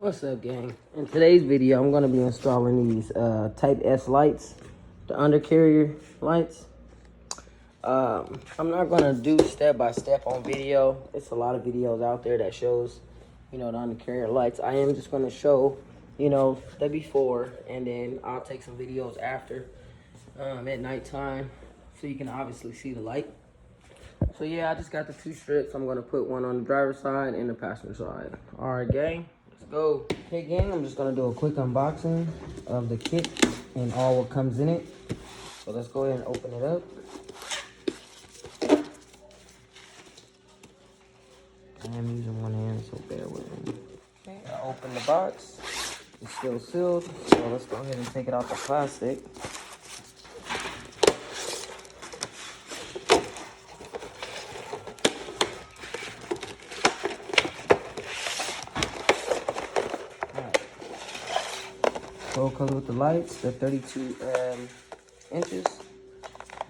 What's up, gang? In today's video, I'm going to be installing these typeS lights, the undercarrier lights. I'm not going to do step-by-step on video. It's a lot of videos out there that shows, the undercarrier lights. I am just going to show, the before, and then I'll take some videos after at nighttime so you can obviously see the light. So, yeah, I just got the two strips. I'm going to put one on the driver's side and the passenger side. All right, gang. Let's go. Okay, gang, I'm just gonna do a quick unboxing of the kit and all what comes in it. So let's go ahead and open it up. I am using one hand, so bear with me. Okay, I opened the box. It's still sealed, so let's go ahead and take it out the plastic. So it comes with the lights, the 32 inches.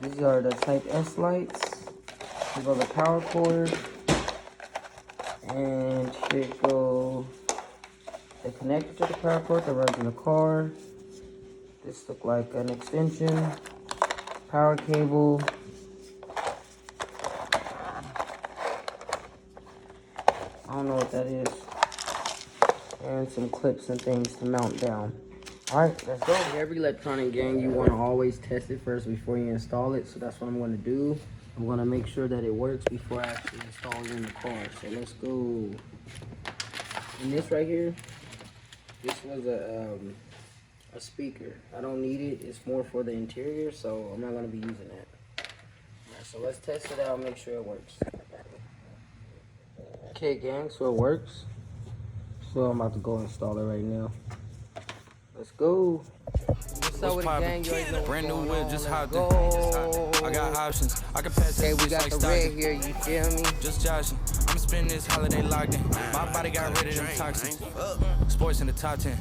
These are the typeS lights. Here go the power cord. And here go the connector to the power cord that runs in the car. This looks like an extension. Power cable. I don't know what that is. And some clips and things to mount down. Alright, let's go. Every electronic, gang, you want to always test it first before you install it. So that's what I'm going to do. I'm going to make sure that it works before I actually install it in the car. So let's go. And this right here, this was a speaker. I don't need it. It's more for the interior, so I'm not going to be using that. Alright, so let's test it out, make sure it works. Okay, gang, so it works. So I'm about to go install it right now. Let's go. What's up with the gang? You already know brand new whip, just hopped in. I got options. I can pass. Okay, we got the red here, you feel me? Just joshing. I'm spending this holiday locked in. My body got rid of them toxins. Sports in the top 10.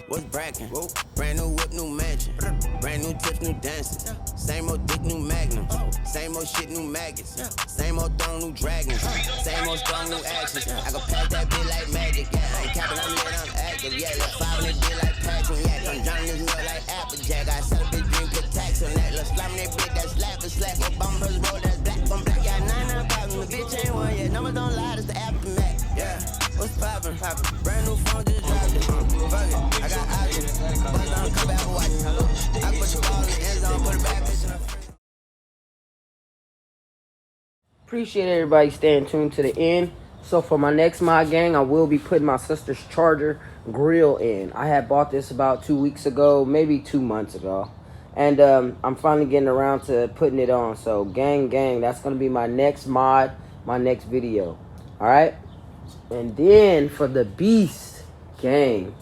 What's brackin'? Brand new whip, new mansion. Brand new tips, new dances. Same old dick, new magnums. Same old shit, new maggots. Same old throne, new dragons. Same old strong, new actions. I can pass that bitch like magic. Yeah, I ain't capping, I'm lit, I'm active. Yeah, like 5 on that bitch like Patrick. Yeah, I'm drowning this milk like Applejack. I sell a bitch, drink, put tax on that. Let's slam that bitch, that's slap and slap. Up bumpers, roll, that's black on black. Yeah, 9 problems. The bitch ain't one yet. Numbers don't lie, that's the aftermath. Yeah, what's poppin'? Brand new phone, just dropped it. Fuck it, I got options. Bust down, come back and watch it. I put the ball in the end zone, put it back, bitch, in the front. Appreciate everybody staying tuned to the end. So for my next mod, gang, I will be putting my sister's charger grill in. I had bought this about 2 weeks ago, maybe 2 months ago. And I'm finally getting around to putting it on. So gang, that's going to be my next mod, my next video. All right? And then for the beast, gang,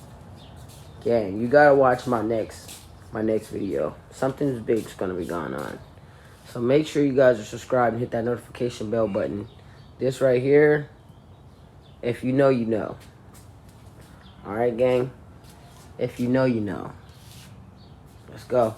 you got to watch my next video. Something big's going to be going on. So make sure you guys are subscribed and hit that notification bell button. This right here, if you know, you know. All right, gang? If you know, you know. Let's go.